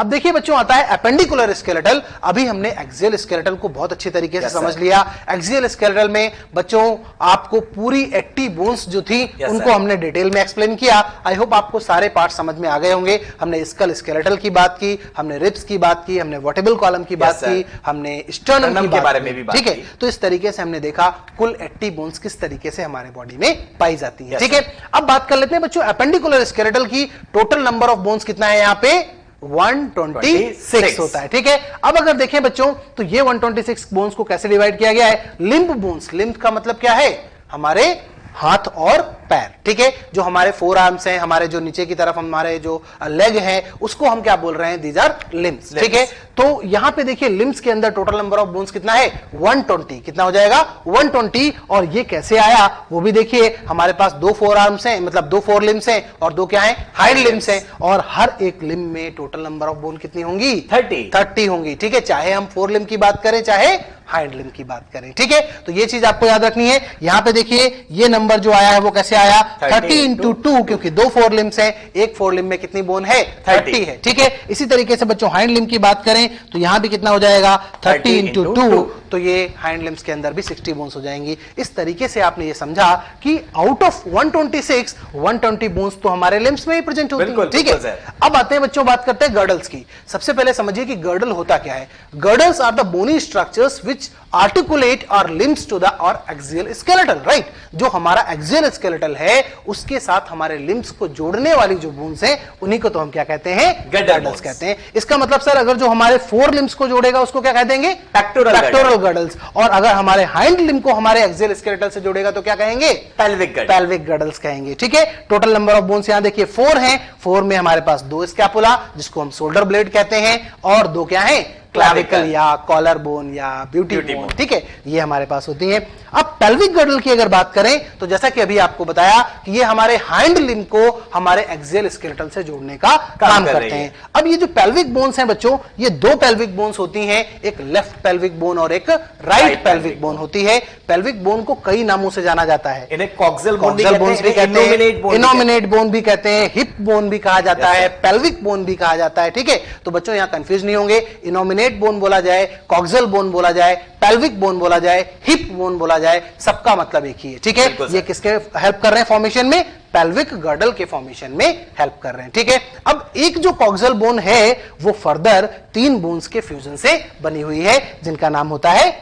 अब देखिए बच्चों आता है एपेंडिकुलर स्केलेटल। अभी हमने एक्सियल स्केलेटल को बहुत अच्छी तरीके से समझ लिया। एक्सियल स्केलेटल में बच्चों आपको पूरी 80 बोन्स जो थी उनको हमने डिटेल में एक्सप्लेन किया। आई होप आपको सारे पार्ट समझ में आ गए होंगे। हमने स्कल स्केलेटल की बात की, हमने रिब्स की बात की, हमने वर्टेब्रल कॉलम की बात की, हमने स्टर्नम के बारे में भी बात की। ठीक है, तो इस तरीके से हमने देखा कुल 80 बोन्स किस तरीके से हमारे बॉडी में पाई जाती है। ठीक है, अब बात कर लेते हैं बच्चों एपेंडिकुलर स्केलेटल की। टोटल नंबर ऑफ बोन्स कितना है यहाँ पे 126 होता है। ठीक है, अब अगर देखें बच्चों तो ये 126 बोन्स को कैसे डिवाइड किया गया है। लिम्ब बोन्स, लिम्ब का मतलब क्या है हमारे हाथ और पैर। ठीक है, जो हमारे फोर आर्म्स हैं, हमारे जो नीचे की तरफ हमारे जो लेग हैं उसको हम क्या बोल रहे हैं, दीज आर लिम्स। ठीक है, तो यहां पे देखिए लिम्स के अंदर टोटल नंबर ऑफ बोन्स कितना है 120। कितना हो जाएगा 120। और ये कैसे आया वो भी देखिए, हमारे पास 2 फोर आर्म्स हैं, मतलब 2 फोर लिम्स हैं और 2 क्या है हाइंड लिम्स हैं। और हर एक लिम्ब में टोटल नंबर ऑफ बोन कितनी होंगी 30 होंगी। ठीक है, चाहे हम फोर लिम्ब की बात करें चाहे हाइंड लिम्ब की बात करें। ठीक है, तो ये चीज आपको याद रखनी है। यहां पे देखिए ये नंबर जो आया है वो कैसे आया 30 इंटू 2, क्योंकि 2 फोर लिम्स हैं, एक फोर लिम्ब में कितनी बोन है 30 है। ठीक है, इसी तरीके से बच्चों हाइंड लिम्ब की बात करें तो यहां भी कितना हो जाएगा 30 इंटू 2, तो ये हाइंड लिम्स के अंदर भी 60 बोन्स हो जाएंगी। इस तरीके से आपने ये समझा कि आउट ऑफ 126 120 बोन्स तो हमारे लिम्स में ही प्रेजेंट होती है। ठीक है, अब आते हैं बच्चों बात करते हैं गर्डल्स की। सबसे पहले समझिए कि गर्डल होता क्या है। Girdles are the bony structures which articulate our limbs to the और एक्सियल स्केलेटल। राइट, जो हमारा एक्सियल स्केलेटल है उसके साथ हमारे लिम्स को जोड़ने वाली जो बोन्स हैं उन्हीं को तो हम क्या कहते हैं गर्डल्स कहते हैं। इसका मतलब सर अगर जो हमारे फोर लिम्स को जोड़ेगा उसको क्या कह देंगे पेक्टोरल गर्डल्स, और अगर हमारे हाइंड लिम्ब को हमारे एक्सियल स्केलेटल से जोड़ेगा तो क्या कहेंगे पेल्विक गर्डल्स कहेंगे। ठीक है, टोटल नंबर ऑफ बोन्स यहां देखिए 4 हैं। 4 में हमारे पास 2 स्कैपुला जिसको हम शोल्डर ब्लेड कहते हैं और 2 क्या है क्लैविकल या कॉलर बोन या ब्यूटी बोन। ठीक है, ये हमारे पास होती है। अब पेल्विक गर्डल की अगर बात करें तो जैसा कि अभी आपको बताया कि ये हमारे हाइंड लिम्ब को हमारे एक्सियल स्केलेटल से जोड़ने का काम करते हैं। अब ये जो पेल्विक बोन्स हैं बच्चों, ये 2 पेल्विक बोन्स होती हैं, एक लेफ्ट पेल्विक बोन और एक राइट पेल्विक बोन होती है। पेल्विक बोन को कई नामों से जाना जाता है, इन्हें कॉक्सियल बोन भी कहते हैं, इनोमिनेट बोन भी कहते हैं, हिप बोन भी कहा जाता है, पेल्विक बोन भी कहा जाता है। ठीक है, तो बच्चों यहां कंफ्यूज नहीं होंगे, इनोमिनेट बोन बोला जाए, कॉक्सियल बोन बोला जाए, पेल्विक बोन बोला जाए, हिप बोन बोला जाए, सबका मतलब एक ही है। ठीक है, ये किसके हेल्प कर रहे हैं फॉर्मेशन में, पेल्विक गर्डल के फॉर्मेशन में हेल्प कर रहे हैं। ठीक है, अब एक जो कॉक्सियल बोन है वो फर्दर 3 बोन्स के फ्यूजन से बनी हुई है जिनका नाम होता है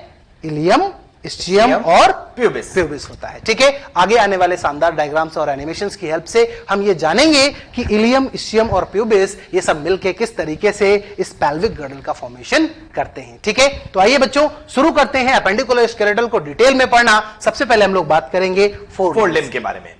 इलियम, स्टियम और प्यूबिस होता है। ठीक है, आगे आने वाले शानदार डायग्राम्स और एनिमेशंस की हेल्प से हम ये जानेंगे कि इलियम, स्टियम और प्यूबिस ये सब मिलके किस तरीके से इस पेल्विक गर्डल का फॉर्मेशन करते हैं। ठीक है, तो आइए बच्चों शुरू करते हैं एपेंडिकुलर स्केलेटल को डिटेल में पढ़ना। सबसे पहले हम लोग बात करेंगे फोर लिम्ब के बारे में।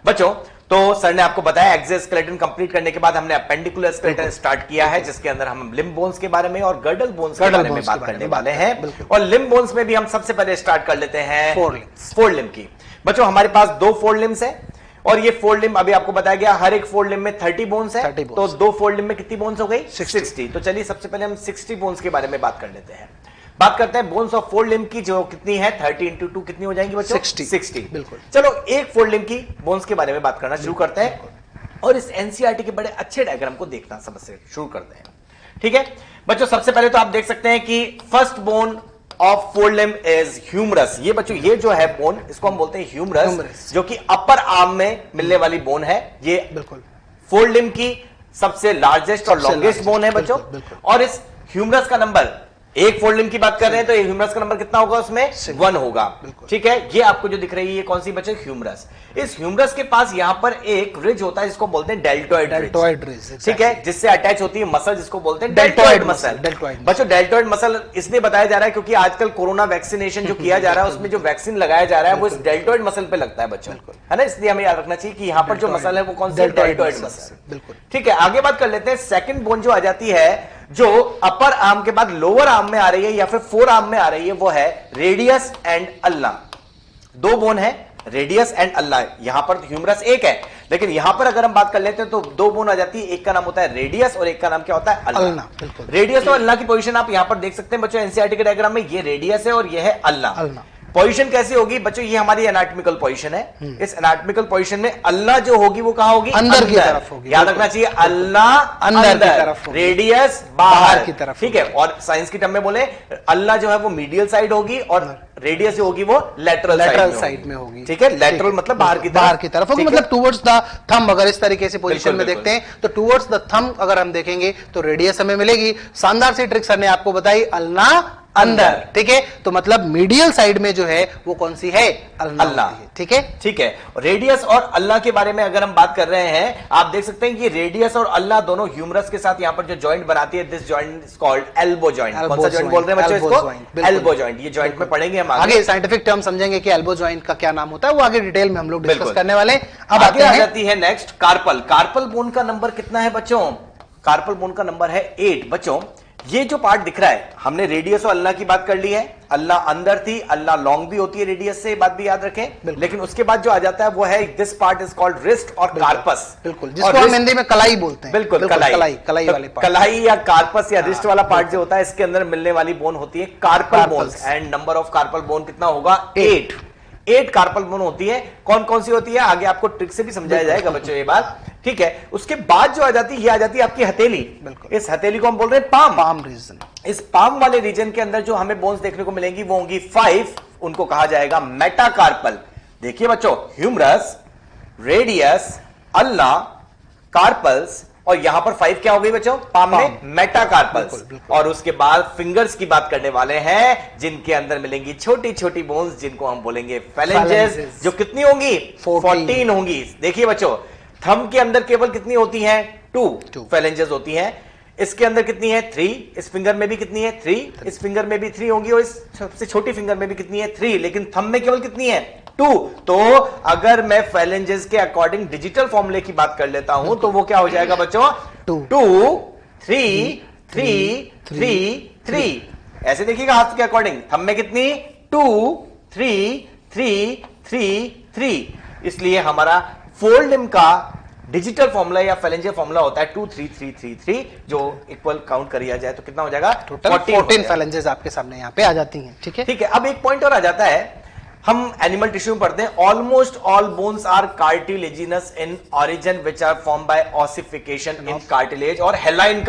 बच्चों तो सर ने आपको बताया एक्सियल स्केलेटन कंप्लीट करने के बाद हमने एपेंडिकुलर स्केलेटन स्टार्ट किया है जिसके अंदर हम लिम्ब बोन्स के बारे में और गर्डल बोन्स के बारे में बात करने वाले हैं। और लिम्ब बोन्स में भी हम सबसे पहले स्टार्ट कर लेते हैं फोर लिम्ब की। बच्चों हमारे पास 2 फोर लिम्स है और ये फोर लिम्ब अभी आपको बताया गया हर एक फोर लिम्ब में 30 बोन्स है, तो 2 फोर लिम्ब में कितनी बोन्स हो गई 60। तो चलिए सबसे पहले हम 60 बोन्स के बारे में बात कर लेते हैं। बात करते हैं बोन्स ऑफ फोर लिम्ब की, जो कितनी है 30 इंटू 2 कितनी हो जाएंगी बच्चों 60। बिल्कुल, चलो एक फोर लिम्ब की बोन्स के बारे में बात करना शुरू करते हैं और इस एनसीईआरटी के बड़े अच्छे डायग्राम को देखना समझ शुरू करते हैं। ठीक है बच्चों, सबसे पहले तो आप देख सकते हैं कि first bone of fore limb is humerus. ये बच्चों ये जो है बोन इसको हम बोलते हैं ह्यूमरस, जो कि अपर आर्म में मिलने वाली बोन है। ये बिल्कुल फोर लिम्ब की सबसे लार्जेस्ट और लॉन्गेस्ट बोन है बच्चों। और इस ह्यूमरस का नंबर, एक फोर लिम्ब की बात कर रहे हैं तो ह्यूमरस का नंबर कितना होगा उसमें 1 होगा। ठीक है, ये आपको जो दिख रही है ये कौन सी बच्चे ह्यूमरस। इस ह्यूमरस के पास यहां पर एक रिज होता है जिसको बोलते हैं डेल्टोइड रिज। ठीक है, जिससे अटैच होती है मसल जिसको बोलते हैं डेल्टोइड मसल। बच्चों डेल्टोइड मसल इसलिए बताया जा रहा है क्योंकि आजकल कोरोना वैक्सीनेशन जो किया जा रहा है उसमें जो वैक्सीन लगाया जा रहा है वो इस डेल्टोइड मसल पे लगता है बच्चों, है ना। इसलिए हमें याद रखना चाहिए कि यहां पर जो मसल है वो कौन सी डेल्टोइड मसल। बिल्कुल ठीक है, आगे बात कर लेते हैं। सेकंड बोन जो आ जाती है जो अपर आर्म के बाद लोअर आर्म में आ रही है या फिर फोर आर्म में आ रही है वो है रेडियस एंड अल्ना। 2 बोन है रेडियस एंड अल्ना। यहां पर ह्यूमरस एक है लेकिन यहां पर अगर हम बात कर लेते हैं तो 2 बोन आ जाती है, एक का नाम होता है रेडियस और एक का नाम क्या होता है अल्ना। रेडियस और अल्ना की पोजीशन आप यहां पर देख सकते हैं बच्चों एनसीईआरटी के डायग्राम में, ये रेडियस है और ये है अल्ना। पोजीशन कैसी होगी बच्चों, ये हमारी एनाटॉमिकल पोजीशन है। इस एनाटॉमिकल पोजीशन में अल्लाह जो होगी वो कहां होगी, अंदर की तरफ होगी। याद रखना चाहिए, अल्लाह अंदर की तरफ, रेडियस बाहर की तरफ, ठीक है। और साइंस की टर्म में बोले अल्लाह जो है वो मीडियल साइड होगी और रेडियस जो होगी वो लेटरल साइड में होगी, ठीक है। लेटरल मतलब बाहर की तरफ होगी, मतलब टुवर्ड्स द थंब। अगर इस तरीके से पोजीशन में देखते हैं तो टुवर्ड्स द थंब अगर हम देखेंगे तो रेडियस हमें मिलेगी। शानदार सी ट्रिक सर ने आपको बताई, अल्लाह अंदर, ठीक है। तो मतलब मीडियल साइड में जो है वो कौन सी है, अल्लाह, ठीक है, ठीक है। रेडियस और अल्लाह के बारे में अगर हम बात कर रहे हैं, आप देख सकते हैं कि रेडियस और अल्लाह दोनों ह्यूमरस के साथ यहां पर जो जॉइंट बनाती है, this joint is called elbow joint. कौन सा जॉइंट बोल रहे हैं बच्चों इसको, एल्बो जॉइंट। ये जॉइंट में पढ़ेंगे हम आगे साइंटिफिक टर्म समझेंगे कि एल्बो जॉइंट का क्या नाम होता है, वो आगे डिटेल में हम लोग डिस्कस करने वाले हैं। अब आगे आ जाती है नेक्स्ट कार्पल। कार्पल बोन का नंबर कितना है बच्चों, कार्पल बोन का नंबर है 8 बच्चों। ये जो पार्ट दिख रहा है, हमने रेडियस और अल्लाह की बात कर ली है। अल्लाह अंदर थी, अल्लाह लॉन्ग भी होती है रेडियस से, बात भी याद रखें। लेकिन उसके बाद जो आ जाता है वो है this part is called wrist और कार्पस, बिल्कुल, जिसको हम हिंदी में कलाई बोलते हैं। बिल्कुल, कलाई वाले पार्ट, कलाई या कार्पस या रिस्ट वाला पार्ट जो होता है, इसके अंदर मिलने वाली बोन होती है carpal bones. And number of carpal bone कितना होगा, 8 कार्पल बोन होती है। कौन कौन सी होती है आगे आपको ट्रिक से भी समझाया जाएगा बच्चों ये बात, ठीक है। उसके बाद जो आ जाती है, ये आ जाती है आपकी हथेली। इस हथेली को हम बोल रहे हैं पाम रीजन। इस पाम वाले रीजन के अंदर जो हमें बोन्स देखने को मिलेंगी वो होंगी 5, उनको कहा जाएगा मेटाकार्पल। देखिए बच्चों, ह्यूमरस, रेडियस, अल्लाह, कार्पल्स, और यहां पर 5 क्या हो गई बच्चों, पाम में मेटाकार्पल्स। और उसके बाद फिंगर्स की बात करने वाले हैं, जिनके अंदर मिलेंगी छोटी छोटी बोन्स, जिनको हम बोलेंगे फेलेंजेस, जो कितनी होंगी, 14 होंगी। देखिए बच्चों, थंब के अंदर केवल कितनी होती हैं, 2 फेलेंजेस होती हैं। इसके अंदर कितनी है, 3। इस फिंगर में भी कितनी है, 3। इस फिंगर में भी 3 होंगी और इस सबसे छोटी फिंगर में भी कितनी है, 3। लेकिन थंब में केवल कितनी है, 2। तो अगर मैं फेलेंजेस के अकॉर्डिंग डिजिटल फॉर्मूले की बात कर लेता हूं तो वो क्या हो जाएगा बच्चों, 2 3 3 3 3। ऐसे देखिएगा हाथ के अकॉर्डिंग, थंब में कितनी, 2 3 3 3 3। इसलिए हमारा फोर लिम्ब का डिजिटल फॉर्मूला या फेलेंजियल फॉर्मूला होता है 2 3 3 3 3, जो इक्वल काउंट करिया जाए तो कितना हो जाएगा, टोटल 14 फेलेंजेस आपके सामने यहाँ पे आ जाती हैं, ठीक है। ठीक है, अब एक पॉइंट और आ जाता है, हम एनिमल टिश्यू में पढ़ते हैं, almost all bones are cartilaginous in origin which are form by ossification in cartilage और हेलाइन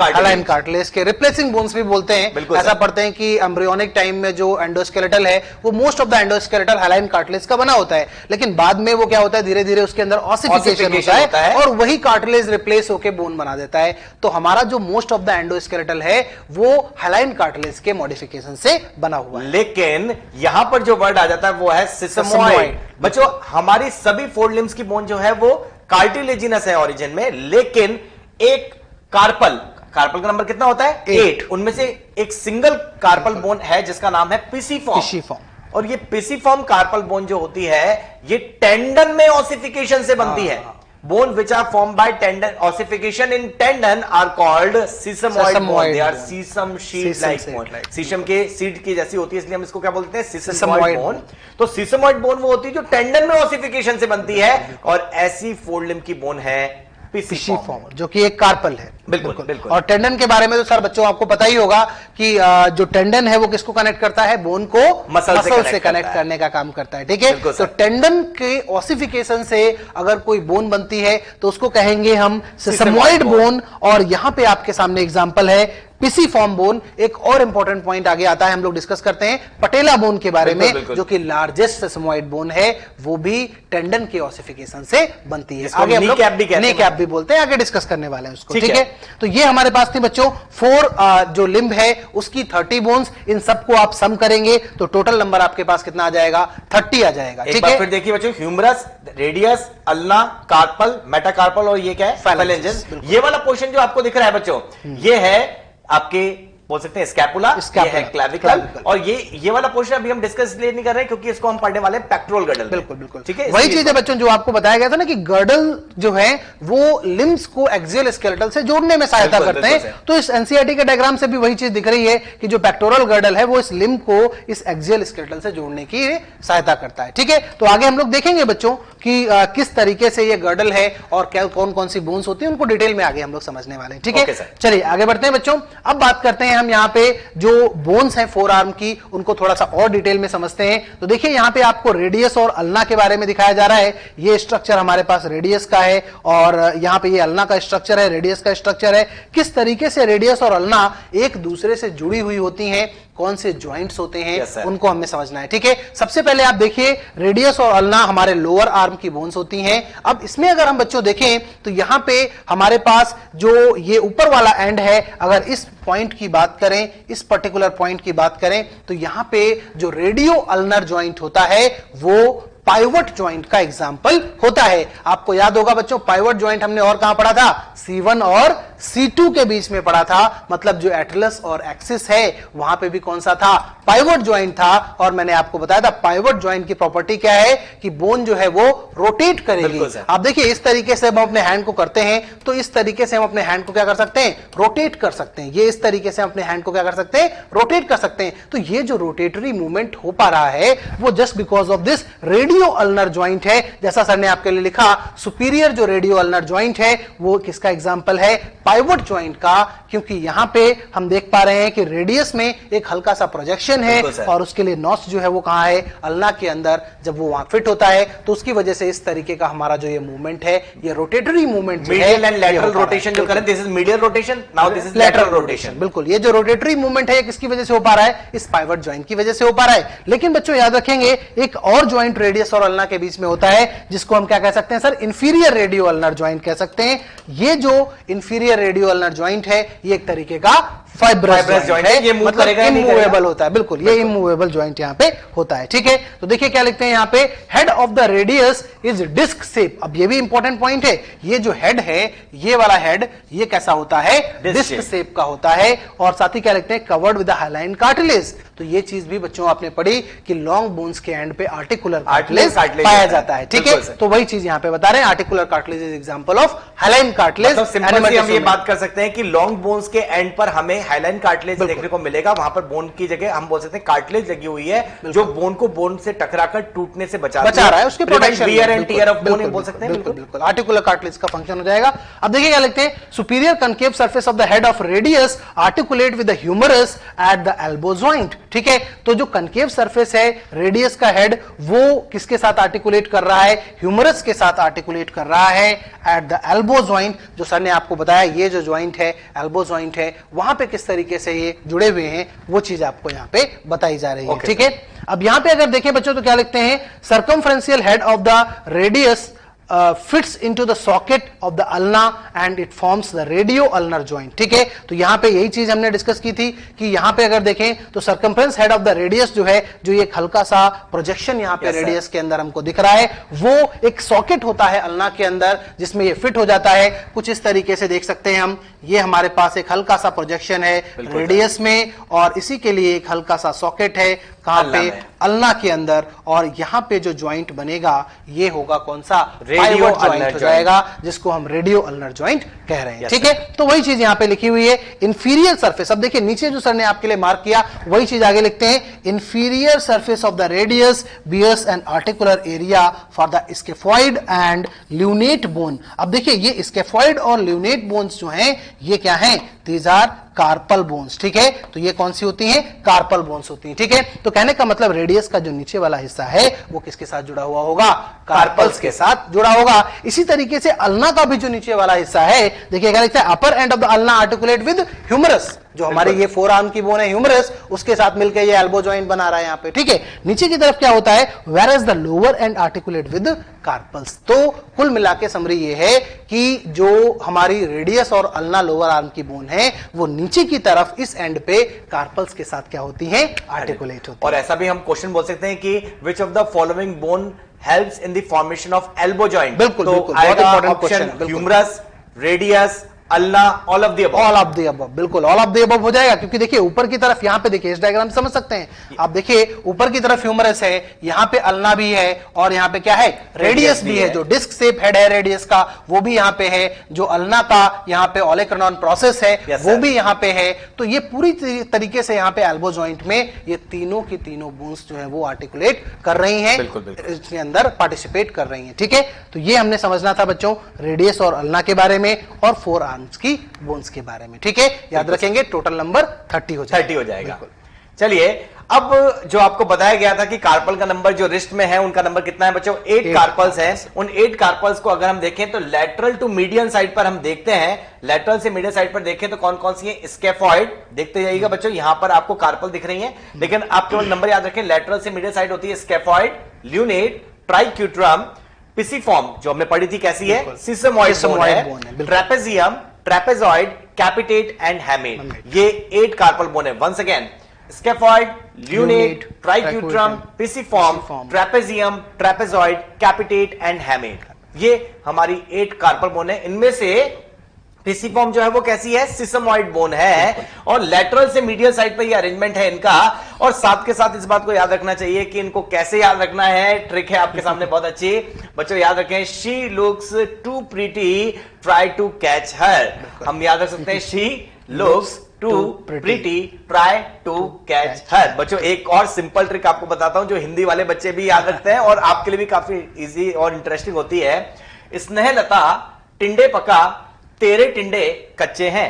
कार्टिलेज के रिप्लेसिंग बोन्स भी बोलते हैं। ऐसा पढ़ते हैं कि एम्ब्रियोनिक टाइम में जो एंडोस्केलेटल है वो most of the endoskeletal हेलाइन cartilage का बना होता है, लेकिन बाद में वो क्या होता है, धीरे धीरे उसके अंदर ऑसिफिकेशन होता है और वही कार्टिलेज रिप्लेस होकर बोन बना देता है। तो हमारा जो मोस्ट ऑफ द एंडोस्केलेटल है वो हेलाइन कार्टिलेज के मॉडिफिकेशन से बना हुआ है। लेकिन यहां पर जो वर्ड आ जाता है वो है सिसमोइड। बच्चों, हमारी सभी फोर लिम्स की बोन जो है वो कार्टिलेजिनस है ओरिजिन में, लेकिन एक कार्पल का नंबर कितना होता है, 8। उनमें से एक सिंगल कार्पल बोन है जिसका नाम है पिसिफॉर्म। और ये पिसिफॉर्म कार्पल बोन जो होती है ये टेंडन में ऑसिफिकेशन से बनती है। Bone which are form by tendon ossification in tendon are called sesamoid bone. They are sesame seed like bone, sesame के सीड की जैसी होती है, इसलिए हम इसको क्या बोलते हैं, सिसमोइड बोन। तो सिसमोइड बोन वो होती है जो टेंडन में ऑसिफिकेशन से बनती है, और ऐसी फोर लिम्ब की बोन है पिसिफॉर्म, जो कि एक कार्पल है। बिल्कुल। और टेंडन के बारे में तो सर बच्चों आपको पता ही होगा कि जो टेंडन है वो किसको कनेक्ट करता है, बोन को मसल से कनेक्ट करने का काम करता है, ठीक है। तो टेंडन के ऑसिफिकेशन से अगर कोई बोन बनती है तो उसको कहेंगे हम सिसमोइड बोन। और यहां पे आपके सामने एग्जांपल है पिसिफॉर्म बोन। एक और इंपॉर्टेंट पॉइंट आगे आता है, हम लोग डिस्कस करते हैं पटेला बोन के बारे में, जो कि लार्जेस्ट सिसमोइड बोन है, वो भी टेंडन के ऑसिफिकेशन से बनती है। आगे हम लोग नी कैप भी बोलते हैं, आगे डिस्कस करने वाले हैं उसको, ठीक है। तो ये हमारे पास थी बच्चों 4 जो लिम्ब है उसकी 30 बोन्स। इन सबको आप सम करेंगे तो टोटल नंबर आपके पास कितना आ जाएगा, 30 आ जाएगा, ठीक है। फिर देखिए बच्चों, humerus, radius, ulna, carpal, metacarpal और ये क्या है, फेलेंजेस। ये वाला पोर्शन जो आपको दिख रहा है बच्चों, ये है आपके बोल सकते हैं स्कैपुला, ये है क्लैविकल, और ये वाला पोर्शन अभी हम डिस्कस इसलिए नहीं कर रहे हैं क्योंकि इसको हम पढ़ने वाले हैं पेक्टोरल गर्डल। बिल्कुल, ठीक है। वही चीज है बच्चों जो आपको बताया गया था ना कि गर्डल जो है वो लिम्स को एक्सियल स्केलेटल से जोड़ने में सहायता करते हैं। तो इस एनसीईआरटी के डायग्राम से भी वही चीज दिख रही है कि जो पेक्टोरल गर्डल है वो इस लिम्ब को इस एक्सियल स्केलेटल से जोड़ने की सहायता करता है, ठीक है। तो आगे हम लोग देखेंगे बच्चों कि किस तरीके से ये गर्डल है और कौन कौन सी बोन्स होती है, उनको डिटेल में आगे हम लोग समझने वाले हैं, ठीक है। चलिए आगे बढ़ते हैं बच्चों। अब बात करते हैं हम यहाँ पे जो बोन्स हैं फोर आर्म की उनको थोड़ा सा और डिटेल में समझते हैं। तो देखिए यहाँ पे आपको रेडियस और अल्ना के बारे में दिखाया जा रहा है। ये स्ट्रक्चर हमारे पास रेडियस का है और यहाँ पे ये अल्ना का स्ट्रक्चर है, रेडियस का स्ट्रक्चर है। किस तरीके से रेडियस और अल्ना एक दूसरे से जुड़ी हुई होती हैं, कौन से जॉइंट्स होते हैं उनको हमें समझना है। ठीक है, सबसे पहले आप देखिए रेडियस और अल्ना हमारे लोअर आर्म की बोन्स होती हैं। अब इसमें अगर हम बच्चों देखें तो यहां पे हमारे पास जो ये ऊपर वाला एंड है, अगर इस पॉइंट की बात करें, इस पर्टिकुलर पॉइंट की बात करें तो यहां पे जो रेडियो अल्नर जॉइंट होता है वो पाइवट जॉइंट का एग्जाम्पल होता है। आपको याद होगा बच्चों, पाइवट जॉइंट हमने और कहां पढ़ा था, C1 और C2 के बीच में पढ़ा था। मतलब जो एटलस और एक्सिस है वहां पे भी कौन सा था, पाइवट जॉइंट था। और मैंने आपको बताया था पाइवट जॉइंट की प्रॉपर्टी क्या है कि बोन जो है वो रोटेट करेगी। आप देखिए इस तरीके से हम अपने हैंड को करते हैं तो इस तरीके से हम अपने हैंड को क्या कर सकते हैं, रोटेट कर सकते हैं। ये इस तरीके से हम अपने हैंड को क्या कर सकते हैं, रोटेट कर सकते हैं। तो ये जो रोटेटरी मूवमेंट हो पा रहा है वो just because of this radio ulnar joint है। जैसा सर ने आपके लिए लिखा, सुपीरियर जो रेडियो अल्नर जॉइंट है वो किसका एग्जांपल है, पाइवट जॉइंट का। क्योंकि यहां पे हम देख पा रहे हैं कि रेडियस में एक हल्का सा प्रोजेक्शन है और उसके लिए नॉच जो है वो कहां है, अल्ना के अंदर। जब वो वहां फिट होता है तो उसकी वजह से इस तरीके का हमारा जो ये मूवमेंट है, ये रोटेटरी मूवमेंट है। मीडियल एंड लैटरल रोटेशन जो करें, this is medial rotation, now this is lateral rotation. बिल्कुल, ये जो रोटेटरी मूवमेंट है किसकी वजह से हो पा रहा है, इस पाइवट जॉइंट की वजह से हो पा रहा है। लेकिन बच्चों याद रखेंगे एक और जॉइंट रेडियस और अल्ना के बीच में होता है जिसको हम क्या कह सकते हैं sir, inferior radio ulnar joint कह सकते हैं। ये जो इंफीरियर रेडियो अल्नर जॉइंट है ये एक तरीके का फाइब्रस जॉइंट है, ये मतलब इमूवेबल होता है। बिल्कुल, ये इमूवेबल जॉइंट यहाँ पे होता है। ठीक है, तो देखिए क्या लिखते हैं यहाँ पे, head of the radius is disc shape. अब ये भी इंपॉर्टेंट पॉइंट है, ये जो हेड है, ये वाला हेड, ये कैसा होता है, डिस्क शेप का होता है। और साथ ही क्या लिखते हैं, कवर्ड विद हाइलाइन कार्टिलेज। तो ये चीज भी बच्चों आपने पढ़ी कि लॉन्ग बोन्स के एंड पे आर्टिकुलर कार्टिलेज पाया जाता है। ठीक है, तो वही चीज यहाँ पे बता रहे हैं, articular cartilage is example of hyaline cartilage. हम ये बात कर सकते हैं कि लॉन्ग बोन्स के एंड पर हमें हाइलाइन कार्टिलेज देखने को मिलेगा। वहां पर बोन की जगह हम बोल सकते हैं कार्टिलेज लगी हुई है जो बोन को बोन से टकराकर टूटने से बचा रहा है, उसके protection, wear and tear of bone बोल सकते हैं। बिल्कुल, आर्टिकुलर कार्टिलेज का फंक्शन हो जाएगा। अब देखिए क्या लिखते हैं, superior concave surface of the head of radius articulate with the humerus at the elbow joint. ठीक है, तो जो कनकेव सरफेस है रेडियस का हेड वो किसके साथ आर्टिकुलेट कर रहा है, ह्यूमरस के साथ आर्टिकुलेट कर रहा है एट द एल्बो जॉइंट। जो सर ने आपको बताया ये जो जॉइंट है एल्बो जॉइंट है, वहां पे किस तरीके से ये जुड़े हुए हैं वो चीज आपको यहाँ पे बताई जा रही है। ठीक है, अब यहाँ पे अगर देखें बच्चों तो क्या लिखते हैं, circumferential head of the radius fits into the socket of the ulna and it forms the radio ulnar joint। ठीक है, तो यहां पे यही चीज हमने डिस्कस की थी कि यहां पे अगर देखें तो circumference head of the radius जो है, जो एक हल्का सा प्रोजेक्शन यहां पे रेडियस के अंदर हमको दिख रहा है, वो एक सॉकेट होता है अल्ना के अंदर जिसमें ये फिट हो जाता है। कुछ इस तरीके से देख सकते हैं हम, ये हमारे पास एक हल्का सा प्रोजेक्शन है रेडियस में और इसी के लिए एक हल्का सा सॉकेट है कहां पे, अल्ना के अंदर। और यहां पे जो ज्वाइंट बनेगा ये होगा कौन सा, पाइवट ज्वाइंट हो जाएगा जिसको हम रेडियो अल्नर ज्वाइंट कह रहे हैं। ठीक है, तो वही चीज यहां पे लिखी हुई है, इंफीरियर सरफेस। अब देखिए नीचे जो सर ने आपके लिए मार्क किया वही चीज आगे लिखते हैं, inferior surface of the radius bears an articular area for the scaphoid and lunate bone. अब देखिए ये स्केफॉइड और ल्यूनेट बोन्स जो हैं ये क्या हैं, दीज आर कार्पल बोन्स। ठीक है, तो ये कौन सी होती हैं, कार्पल बोन्स होती हैं। ठीक है, तो कहने का मतलब रेडियस का जो नीचे वाला हिस्सा है वो किसके साथ जुड़ा हुआ होगा, कार्पल्स के साथ जुड़ा होगा। इसी तरीके से अल्ना का भी जो नीचे वाला हिस्सा है, देखिए क्या लिखता है, upper end of the ulna articulate with humerus. जो हमारे ये फोर आर्म की बोन है ह्यूमरस, उसके साथ मिलकर ये एल्बो जॉइंट बना रहा है यहाँ पे। ठीक है, नीचे की तरफ क्या होता है, where is the lower end articulate with carpals. तो कुल मिला के समरी ये है कि जो हमारी रेडियस और अल्ना लोअर आर्म की बोन है वो नीचे की तरफ इस एंड पे कार्पल्स के साथ क्या होती है, आर्टिकुलेट होती है। और ऐसा भी हम क्वेश्चन बोल सकते हैं कि which of the following bone helps in the formation of elbow joint. बिल्कुल, तो बिल्कुल, आएगा option humerus, radius, ulna, all of the above. All of the above, बिल्कुल ऑल ऑफ द अबव हो जाएगा। क्योंकि देखिए ऊपर की तरफ यहां पे देखिए इस डायग्राम से समझ सकते हैं आप, देखिए ऊपर की तरफ ह्यूमरस है, यहां पे अल्ना भी है और यहां पे क्या है, रेडियस भी है। जो डिस्क शेप हेड है रेडियस का वो भी यहां पे है, जो अल्ना का यहां पे ओलेक्रॉन प्रोसेस है वो भी यहां पे है। तो ये पूरी तरीके से यहां पे एल्बो जॉइंट में ये तीनों की तीनों बोन्स जो है वो आर्टिकुलेट कर रही हैं, इसके अंदर पार्टिसिपेट कर रही हैं। ठीक है, तो ये हमने समझना था बच्चों रेडियस और अल्ना के बारे में और फोर आर्म आर्म्स की बोन्स के बारे में। ठीक है, याद रखेंगे टोटल नंबर 30 हो जाएगा। 30 हो जाएगा। चलिए, अब जो आपको बताया गया था कि कार्पल का नंबर जो रिस्ट में है उनका नंबर कितना है बच्चों, 8 कार्पल्स हैं। उन 8 कार्पल्स को अगर हम देखें तो लेटरल टू मीडियन साइड पर हम देखते हैं, लेटरल से मीडियन साइड पर देखें तो कौन कौन सी है, स्कैफॉइड देखते जाइएगा बच्चों, यहां पर आपको कार्पल दिख रही है, लेकिन आप केवल नंबर याद रखें, लेटरल से मीडियन साइड होती है स्कैफॉइड, ल्यूनेट, ट्राइक्यूट्रम, पिसिफॉर्म जो हमने पढ़ी थी कैसी है, सिसमॉइड बोन है, trapezium, trapezoid, capitate and hamate, ये 8 कार्पल बोन है। Once again, scaphoid, lunate, triquetrum, pisiform, trapezium, trapezoid, capitate and hamate, ये हमारी 8 कार्पल बोन है। इनमें से पिसिफॉर्म जो है वो कैसी है, सिसमॉइड बोन है, और लेटरल से मीडियल साइड पे ये अरेंजमेंट है इनका। और साथ के साथ इस बात को याद रखना चाहिए कि इनको कैसे याद रखना है, ट्रिक है आपके सामने बहुत अच्छी बच्चों, याद रखें, she looks too pretty, try to catch her. हम याद रख सकते हैं, she looks too pretty, try to catch her. बच्चों एक और सिंपल ट्रिक आपको बताता हूं जो हिंदी वाले बच्चे भी याद रखते हैं और आपके लिए भी काफी इजी और इंटरेस्टिंग होती है। स्नेहलता टिंडे पका, तेरे टिंडे कच्चे हैं।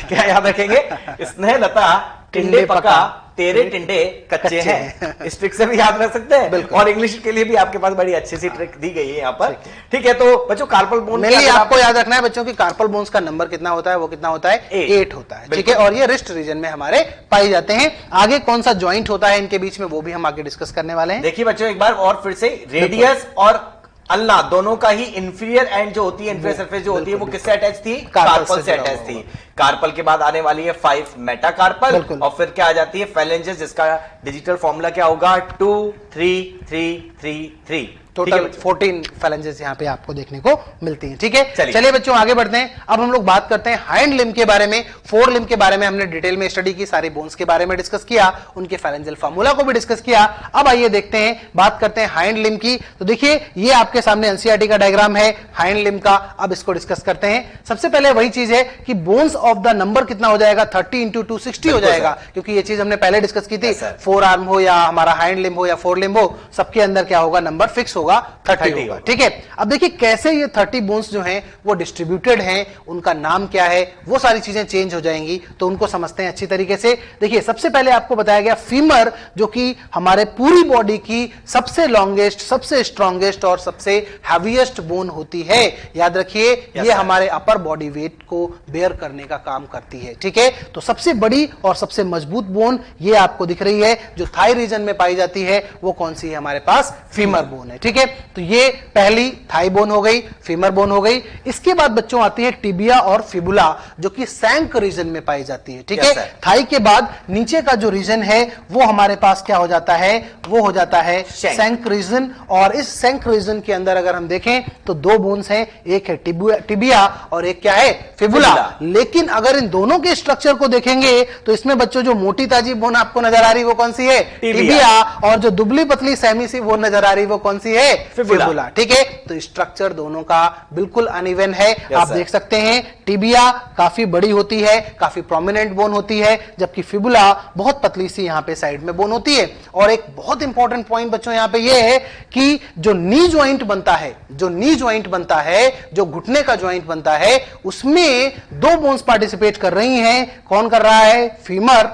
क्या याद रखेंगे, स्नेहलता टिंडे पका, तेरे टिंडे कच्चे हैं। इस ट्रिक से भी याद रख सकते हैं, और इंग्लिश के लिए भी आपके पास बड़ी अच्छी सी ट्रिक दी गई है यहाँ पर। ठीक है, तो बच्चों कार्पल बोन आपको याद रखना है बच्चों की कार्पल बोन्स का नंबर कितना होता है, वो कितना होता है, 8 होता है। ठीक है, और ये रिस्ट रीजन में हमारे पाए जाते हैं। आगे कौन सा ज्वाइंट होता है इनके बीच में, वो भी हम आगे डिस्कस करने वाले हैं। देखिए बच्चों एक बार और फिर से, रेडियस और अल्ना दोनों का ही इंफीरियर एंड जो होती है, इंफीरियर सरफेस जो होती है, वो किससे अटैच थी, कार्पल से अटैच थी। कार्पल के बाद आने वाली है 5 मेटाकार्पल, और फिर क्या आ जाती है, फेलेंजेस, जिसका डिजिटल फॉर्मूला क्या होगा, 2 3 3 3 3। टोटल 14 फेलेंजेस यहाँ पे आपको देखने को मिलती हैं। ठीक है, चलिए बच्चों आगे बढ़ते हैं। अब हम लोग बात करते हैं हाइंड लिम्ब के बारे में, फोर लिम्ब के बारे में हमने डिटेल में स्टडी की, सारे बोन्स के बारे में डिस्कस किया, उनके फेलेंजल फार्मूला को भी डिस्कस किया। अब आइए देखते हैं, बात करते हैं हाइंड लिम्ब की। तो देखिए ये आपके सामने एनसीईआरटी का डायग्राम है हाइंड लिम्ब का। अब इसको डिस्कस करते हैं। सबसे पहले वही चीज है कि बोन्स ऑफ द नंबर कितना हो जाएगा, 30 × 2 60 हो जाएगा, क्योंकि ये चीज हमने पहले डिस्कस की थी। 4 आर्म हो या हमारा हाइंड लिम्ब हो या 4 लिम्ब हो, सबके अंदर क्या होगा, नंबर फिक्स होगा, 30 होगा। ठीक है, अब देखिए कैसे ये 30 बोन्स जो हैं वो डिस्ट्रीब्यूटेड हैं, उनका नाम क्या है, वो सारी चीजें चेंज हो जाएंगी, तो उनको समझते हैं अच्छी तरीके से। देखिए सबसे पहले आपको बताया गया फीमर, जो कि हमारे पूरी बॉडी की सबसे लॉन्गेस्ट, सबसे स्ट्रॉन्गेस्ट और सबसे हैवीएस्ट बोन होती है। याद रखिए ये हमारे अपर बॉडी वेट को बेयर करने का काम करती है। ठीक है, तो सबसे बड़ी और सबसे मजबूत बोन ये आपको दिख रही है, जो थाई रीजन में पाई जाती है, वो कौन सी है, हमारे पास फीमर बोन है। ठीक है, तो ये पहली थाई बोन हो गई, फीमर बोन हो गई। इसके बाद बच्चों आती है टिबिया और फिबुला, जो कि सैंक रीजन में पाई जाती है। ठीक है, थाई के बाद नीचे का जो रीजन है वो हमारे पास क्या हो जाता है, वो हो जाता है सैंक रीजन। और इस सैंक रीजन के अंदर अगर हम देखें तो 2 बोन्स हैं, एक है टिबिया और एक क्या है, फिबुला। लेकिन अगर इन दोनों के स्ट्रक्चर को देखेंगे तो इसमें बच्चों जो मोटी ताजी बोन आपको नजर आ रही है वो कौन सी है, टिबिया, और जो दुबली पतली सेमी सी बोन नजर आ रही है वो कौन सी है, फिबुला। ठीक है, तो स्ट्रक्चर दोनों का बिल्कुल अनइवन है। आप देख सकते हैं टिबिया काफी बड़ी होती है, काफी प्रोमिनेंट बोन होती है, जबकि फिबुला बहुत पतली सी यहां पे साइड में बोन होती है। और एक बहुत इंपॉर्टेंट पॉइंट बच्चों यहां पे ये है कि जो नी ज्वाइंट बनता है, जो नी ज्वाइंट बनता है, जो घुटने का ज्वाइंट बनता है, उसमें 2 बोन्स पार्टिसिपेट कर रही हैं। कौन कर रहा है, फीमर।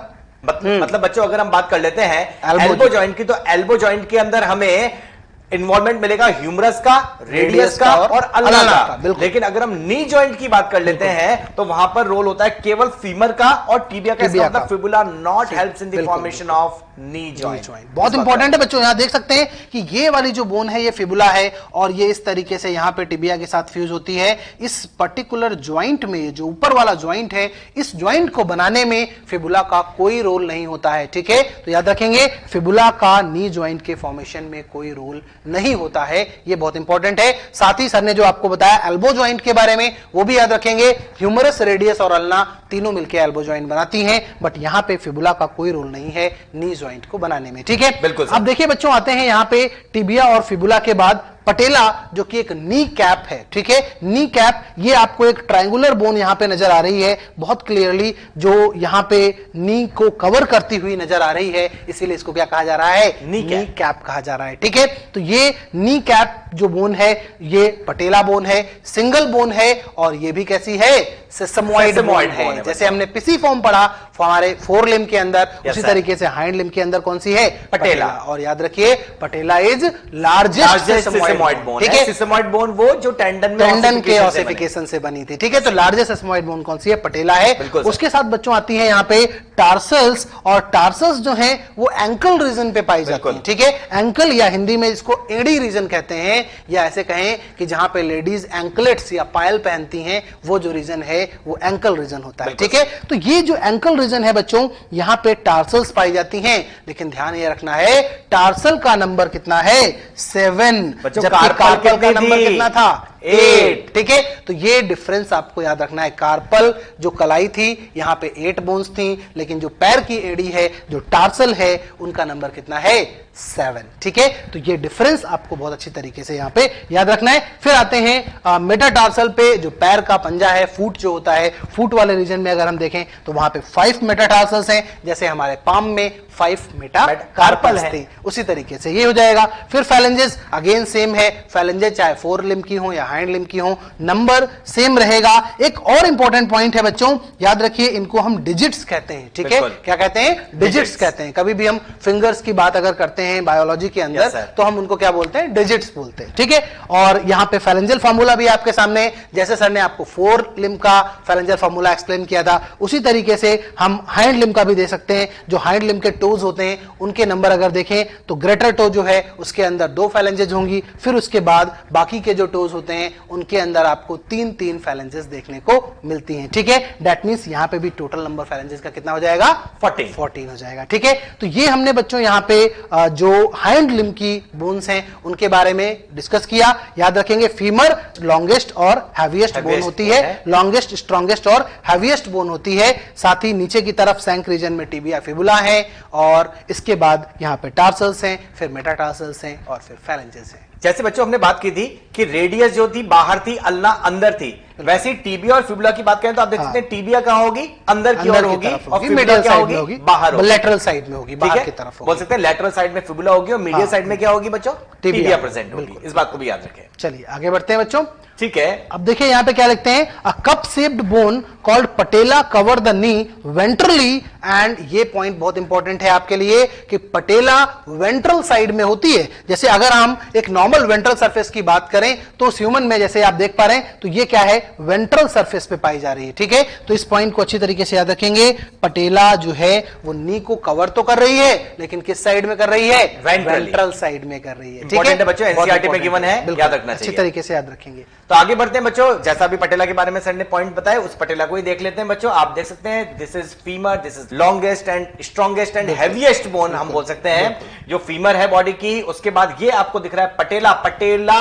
मतलब बच्चों अगर हम बात कर लेते हैं एल्बो जॉइंट की, तो एल्बो जॉइंट के अंदर हमें इन्वॉल्वमेंट मिलेगा ह्यूमरस का, रेडियस का और अल्ना का। लेकिन अगर हम नी जॉइंट की बात कर लेते हैं तो वहां पर रोल होता है केवल फीमर का और टिबिया का। मतलब fibula not helps in the formation of knee joint. बहुत इंपॉर्टेंट है बच्चों, यहां देख सकते हैं कि ये वाली जो बोन है ये फिबुला है, और ये इस तरीके से यहां पे टिबिया के साथ फ्यूज होती है। इस पर्टिकुलर ज्वाइंट में, जो ऊपर वाला ज्वाइंट है, इस ज्वाइंट को बनाने में फिबुला का कोई रोल नहीं होता है। ठीक है, तो याद रखेंगे फिबुला का नी ज्वाइंट के फॉर्मेशन में कोई रोल नहीं होता है, ये बहुत इंपॉर्टेंट है। साथ ही सर ने जो आपको बताया एल्बो जॉइंट के बारे में, वो भी याद रखेंगे। ह्यूमरस, रेडियस और अल्ना तीनों मिलकर एल्बो जॉइंट बनाती हैं, बट यहां पे फिबुला का कोई रोल नहीं है नी जॉइंट को बनाने में। ठीक है, बिल्कुल। अब देखिए बच्चों, आते हैं यहां पे टिबिया और फिबुला के बाद पटेला, जो कि एक नी कैप है। ठीक है, नी कैप, ये आपको एक ट्रायंगुलर बोन यहां पे नजर आ रही है बहुत क्लियरली, जो यहां पे नी को कवर करती हुई नजर आ रही है, इसीलिए इसको क्या कहा जा रहा है, नी कैप कहा जा रहा है। ठीक है, तो ये नी कैप जो बोन है ये पटेला बोन है, सिंगल बोन है, और ये भी कैसी है, सेसमॉइड बोन है। जैसे हमने पिसिफॉर्म पढ़ा हमारे फोर लिम्ब के अंदर, उसी तरीके से हाइंड लिम्ब के अंदर कौन सी है, पटेला। और याद रखिए पटेला इज लार्जेस्ट सेसमॉइड बोन, ठीक है। सेसमॉइड बोन वो जो टेंडन के ऑसिफिकेशन से बनी थी, ठीक है। तो लार्जेस्ट सेसमॉइड बोन कौन सी है, पटेला है। उसके साथ बच्चों आती है यहाँ पे टार्सल्स, और टार्सल्स जो है वो एंकल रीजन पे पाई जाती है, ठीक है। एंकल या हिंदी में इसको एड़ी रीजन कहते हैं, या ऐसे कहें कि जहां पे लेडीज एंकलेट्स या पायल पहनती हैं वो जो रीजन है वो एंकल रीजन होता है, ठीक है। तो ये जो एंकल रीजन है बच्चों, यहां पे टार्सल्स पाई जाती हैं, लेकिन ध्यान ये रखना है टार्सल का नंबर कितना है, 7, जबकि कार्पल का नंबर कितना था, 8, ठीक है। तो ये डिफरेंस आपको याद रखना है। कार्पल जो कलाई थी यहां पे 8 बोन्स थी, लेकिन जो पैर की एड़ी है, जो टार्सल है, उनका नंबर कितना है, 7, ठीक है। तो ये डिफरेंस आपको बहुत अच्छी तरीके से यहां पे याद रखना है। फिर आते हैं मेटाटार्सल पे, जो पैर का पंजा है, फूट जो होता है, फूट वाले रीजन में अगर हम देखें तो वहां पे 5 मेटाटार्सल्स हैं, जैसे हमारे पाम में 5 मेटाकार्पल है, उसी तरीके से ये हो जाएगा। फिर फैलेंजेस अगेन सेम है, फैलेंजेस चाहे 4 लिम्ब की हो या हाइंड लिम्ब की हो, नंबर सेम रहेगा। एक और इंपॉर्टेंट पॉइंट है बच्चों, याद रखिए इनको हम डिजिट्स कहते हैं, ठीक है। क्या कहते हैं, डिजिट्स कहते हैं। कभी भी हम फिंगर्स की बात अगर करते हैं बायोलॉजी के अंदर, तो हम उनको क्या बोलते हैं, डिजिट्स बोलते हैं, ठीक है। और यहां पे फैलेंजल फार्मूला भी आपके सामने, जैसे सर ने आपको 4 लिम्ब का फैलेंजल फार्मूला एक्सप्लेन किया था, उसी तरीके से हम हाइंड लिम्ब का भी दे सकते हैं। जो हाइंड लिम्ब के टोज होते हैं उनके नंबर अगर देखें तो ग्रेटर टो जो है उसके अंदर 2 फैलेंजेस होंगी, फिर उसके बाद बाकी के जो टोज होते हैं उनके अंदर आपको 3 फैलेंजेस देखने को मिलती हैं, ठीक है। दैट मींस यहां पे भी टोटल नंबर फैलेंजेस का कितना हो जाएगा, 14 हो जाएगा, ठीक है। तो ये हमने बच्चों यहां पे जो हाइंड लिम्ब की बोन्स हैं उनके बारे में डिस्कस किया। याद रखेंगे फीमर लॉन्गेस्ट और हैवीएस्ट बोन होती है, लॉन्गेस्ट, स्ट्रॉन्गेस्ट और हैवीएस्ट बोन होती है। साथ ही नीचे की तरफ सैंक रीजन में टिबिया फिबुला है, और इसके बाद यहां पे टार्सल्स हैं, फिर मेटाटार्सल्स हैं, और फिर फैलेंजेस हैं। जैसे बच्चों हमने बात की थी कि रेडियस जो थी बाहर थी, अल्ना अंदर थी, वैसे टीबिया और फिबुला की बात करें तो आप देख सकते हैं टीबिया कहां होगी, अंदर की ओर होगी, और फिबुला क्या होगी, बाहर होगी, लेटरल साइड में होगी, बाहर की तरफ बोल सकते हैं। लेटरल साइड में फिबुला होगी और मीडियल साइड में क्या होगी बच्चों, टीबिया प्रेजेंट होगी। इस बात को भी याद रखें। चलिए आगे बढ़ते हैं बच्चों, ठीक है। अब देखिए यहां पे क्या लिखते हैं, a cup shaped bone called patella cover the knee ventrally, and ये पॉइंट बहुत इंपॉर्टेंट है आपके लिए कि पटेला वेंट्रल साइड में होती है। जैसे अगर हम एक नॉर्मल वेंट्रल सरफेस की बात करें तो ह्यूमन में जैसे आप देख पा रहे हैं तो ये क्या है, वेंट्रल सरफेस पे पाई जा रही है, ठीक है। तो इस पॉइंट को अच्छी तरीके से याद रखेंगे। पटेला जो है वो नी को कवर तो कर रही है, लेकिन किस साइड में कर रही है, वेंट्रल साइड में कर रही है, ठीक है। बच्चों एनसीईआरटी में गिवन है, याद रखना चाहिए, अच्छी तरीके से याद रखेंगे। तो आगे बढ़ते हैं बच्चों, जैसा भी पटेला के बारे में सर ने पॉइंट बताया उस पटेला को ही देख लेते हैं बच्चों। आप देख सकते हैं this is femur, this is longest and strongest and heaviest bone हम बोल सकते हैं, जो फीमर है बॉडी की। उसके बाद ये आपको दिख रहा है पटेला, पटेला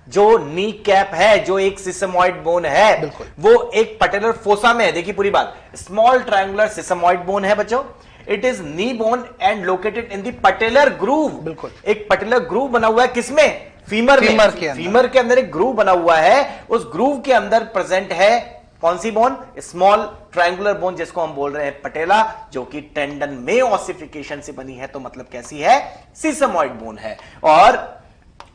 जो नी कैप है, जो एक सिसमॉइड बोन है, वो एक पटेलर फोसा में है। देखिए पूरी बात, स्मॉल ट्रायंगुलर सिसमॉइड बोन है बच्चों। It is knee bone and located in the patellar groove. बिल्कुल, एक पटेलर ग्रूव बना हुआ है किसमें, फीमर में। फीमर के अंदर एक ग्रूव बना हुआ है, उस ग्रूव के अंदर प्रेजेंट है कौन सी बोन, स्मॉल ट्रायंगुलर बोन, जिसको हम बोल रहे हैं पटेला, जो कि टेंडन में ऑसिफिकेशन से बनी है। तो मतलब कैसी है, सिसमॉइड बोन है। और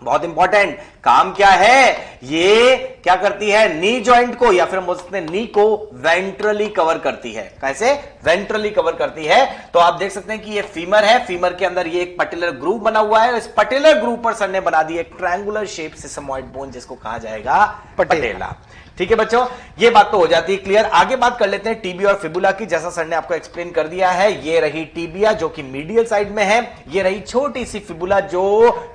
बहुत इंपॉर्टेंट काम क्या है, ये क्या करती है, नी जॉइंट को, या फिर हम बोल सकते हैं नी को वेंट्रली कवर करती है। कैसे, वेंट्रली कवर करती है। तो आप देख सकते हैं कि ये फीमर है, फीमर के अंदर ये एक पटेलर ग्रूव बना हुआ है। इस पटेलर ग्रूव पर सर ने बना दी एक ट्रायंगुलर शेप सिसमॉइड बोन, जिसको कहा जाएगा पटेला। ठीक है बच्चों, ये बात तो हो जाती है क्लियर। आगे बात कर लेते हैं टीबिया और फिबुला की। जैसा सर ने आपको एक्सप्लेन कर दिया है, ये रही टीबिया जो कि मीडियल साइड में है, ये रही छोटी सी फिबुला जो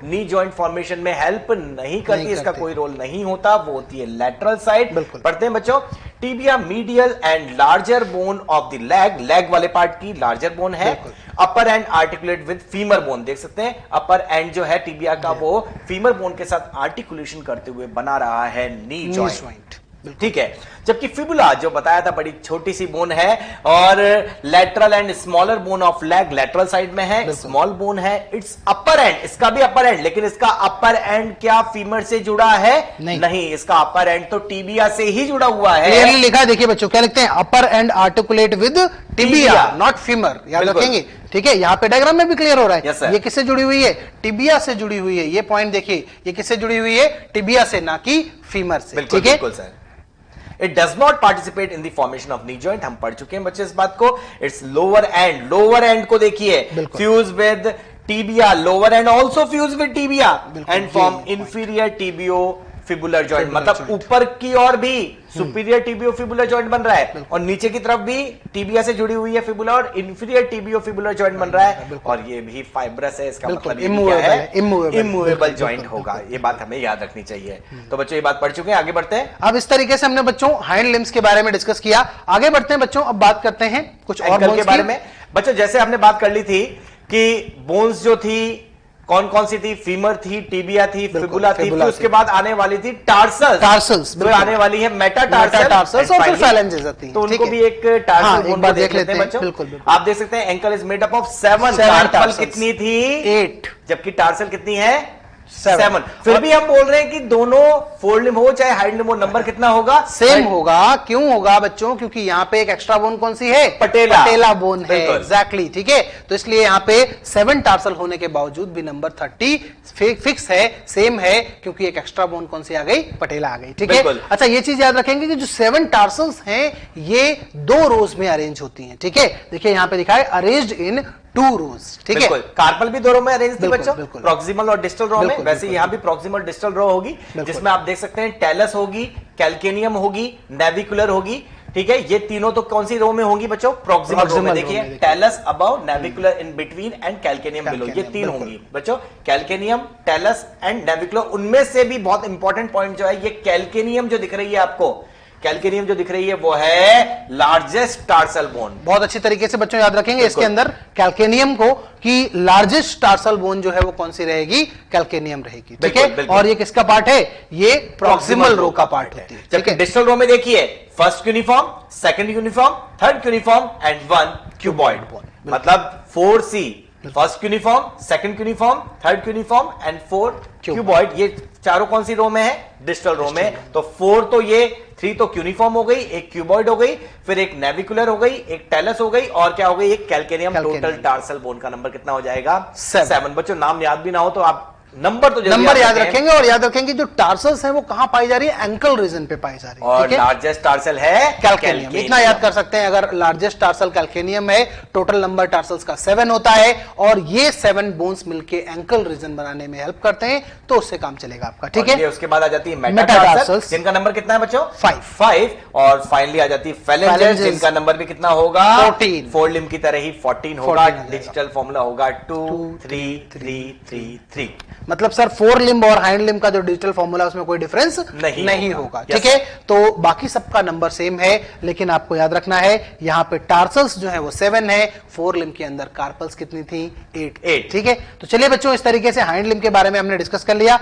नी जॉइंट फॉर्मेशन में हेल्प नहीं करती, इसका कोई रोल नहीं होता, वो होती है लैटरल साइड। पढ़ते हैं बच्चों, tibia medial and larger bone of the leg, leg वाले पार्ट की लार्जर बोन है। Upper end articulate with femur bone, देख सकते हैं अपर एंड जो है टीबिया का वो फीमर बोन के साथ आर्टिकुलेशन करते हुए बना रहा है नी जॉइंट। ठीक है, जबकि फिबुला जो बताया था बड़ी छोटी सी बोन है, और lateral and smaller bone of leg lateral side में है, स्मॉल बोन है। इट्स अपर एंड, इसका भी अपर एंड, लेकिन इसका अपर एंड क्या फीमर से जुड़ा है, नहीं, इसका अपर एंड तो टीबिया से ही जुड़ा हुआ है। क्लियरली लिखा है, देखिए बच्चों क्या लिखते हैं, upper end articulate with tibia not femur, याद रखेंगे। ठीक है, यहाँ पे डायग्राम में भी क्लियर हो रहा है। Yes, sir. ये किससे जुड़ी हुई है? टिबिया से जुड़ी हुई है। ये पॉइंट देखिए, ये किससे जुड़ी हुई है? टिबिया से, ना कि फीमर से। बिल्कुल ठीक है, बिल्कुल sir. It does not participate in the formation of knee joint, हम पढ़ चुके हैं बच्चे इस बात को। इट्स लोअर एंड को देखिए, fuse with tibia, lower and also fuse with tibia and form inferior tibio fibular joint, मतलब ऊपर की ओर भी सुपीरियर टीबियो फिबुलर जॉइंट बन रहा है और नीचे की तरफ भी टीबिया से जुड़ी हुई है फिबुला और इंफीरियर टीबियो फिबुलर जॉइंट बन रहा है और ये भी फाइब्रस है। इसका मतलब ये क्या है? इमूवेबल जॉइंट होगा। ये बात हमें याद रखनी चाहिए। तो बच्चों ये बात पढ़ चुके हैं, आगे बढ़ते हैं। अब इस तरीके से हमने बच्चों हाइंड लिम्स के बारे में डिस्कस किया। आगे बढ़ते हैं बच्चों, अब बात करते हैं कुछ और एंकल के बारे में। बच्चों जैसे हमने बात कर ली थी कि बोन्स जो थी कौन कौन सी थी, फीमर थी, टीबिया थी, फिबुला थी, फिर उसके बाद आने वाली थी टार्सल्स, फिर आने वाली है मेटाटार्सल्स और फिर फेलेंजेस आती हैं। तो उनको भी एक टार्सल बोन को देख लेते हैं बच्चों। बिल्कुल, आप देख सकते हैं ankle is made up of 7 tarsal कितनी थी? 8, जबकि टार्सल कितनी है? 7। फिर भी हम बोल रहे हैं कि दोनों फोर लिम्ब हो चाहे हाइंड लिम्ब हो, नंबर कितना होगा? सेम होगा। क्यों होगा बच्चों? क्योंकि यहाँ पे एक एक्स्ट्रा बोन कौन सी है? पटेला बोन है। एग्जैक्टली, ठीक है। तो इसलिए यहाँ पे 7 टार्सल होने के बावजूद भी नंबर 30 फिक्स है, सेम है, क्योंकि एक एक्स्ट्रा बोन कौन सी आ गई? पटेला आ गई। ठीक है। अच्छा, ये चीज याद रखेंगे कि जो 7 टार्सल्स हैं ये 2 रोज में अरेंज होती हैं। ठीक है, देखिए यहाँ पे दिखा है अरेंज्ड इन 2 रोज। ठीक है, कार्पल भी 2 रो में अरेंज थी बच्चों, प्रॉक्सिमल और डिस्टल रो में। वैसे यहाँ भी प्रॉक्सिमल डिस्टल रो होगी, जिसमें आप देख सकते हैं टेलस होगी, कैल्केनियम होगी, नेविकुलर होगी। ठीक है, ये तीनों तो कौन सी रो में होंगी बच्चों? प्रॉक्सिमल रो में। देखिए talus above, navicular in between and calcaneum below, ये 3 होंगी बच्चों। Calcaneum, talus and navicular. उनमें से भी बहुत इंपॉर्टेंट पॉइंट जो है, ये कैल्केनियम जो दिख रही है आपको, कैल्केनियम जो दिख रही है वो है लार्जेस्ट टार्सल बोन। बहुत अच्छी तरीके से बच्चों याद रखेंगे इसके अंदर कैल्केनियम को कि लार्जेस्ट टार्सल बोन जो है वो कौन सी रहेगी? कैल्केनियम रहेगी। ठीक है, और ये किसका पार्ट है? ये प्रॉक्सिमल रो का पार्ट होती है। जबकि डिस्टल रो में देखिए first uniform, second uniform, third uniform and 1 cuboid, मतलब 4C, first uniform, second uniform, third uniform and 4 cuboid. ये चारों कौन सी रो में है? डिस्टल रो में। तो 4 तो ये, 3 तो क्यूनिफॉर्म हो गई, एक क्यूबॉइड हो गई, फिर एक नेविकुलर हो गई, एक टेलस हो गई और क्या हो गई? एक कैल्केनियम। टोटल टार्सल बोन का नंबर कितना हो जाएगा? 7। बच्चों नाम याद भी ना हो तो आप नंबर तो नंबर याद रखेंगे और याद रखेंगे जो टार्सल्स हैं वो कहां पाई जा रही है? एंकल रीजन पे पाई जा रही है। और लार्जेस्ट टार्सल है कैल्केनियम। इतना याद कर सकते हैं, अगर लार्जेस्ट टार्सल कैल्केनियम है, टोटल नंबर टार्सल्स का 7 होता है और ये 7 बोन्स मिलके एंकल रीजन बनाने में हेल्प करते हैं, तो उससे काम चलेगा आपका। ठीक है, उसके बाद आ जाती है मेटाटार्सल्स, जिनका नंबर कितना है बच्चों? 5। और फाइनली आ जाती है फेलेंजेस, जिनका नंबर भी कितना होगा? 14। फोर लिम्ब की तरह ही 14 होगा। डिजिटल फॉर्मूला होगा 2 3 3 3 3। मतलब सर 4 लिम्ब और हाइंड लिम्ब का जो डिजिटल फॉर्मूला उसमें कोई डिफरेंस नहीं होगा। ठीक है, तो बाकी सबका नंबर सेम है, लेकिन आपको याद रखना है यहां पे टार्सल्स जो है वो 7 है, 4 लिम्ब के अंदर कार्पल्स कितनी थी? 8। ठीक है, तो चलिए बच्चों इस तरीके से हाइंड लिम्ब के बारे में हमने डिस्कस कर लिया।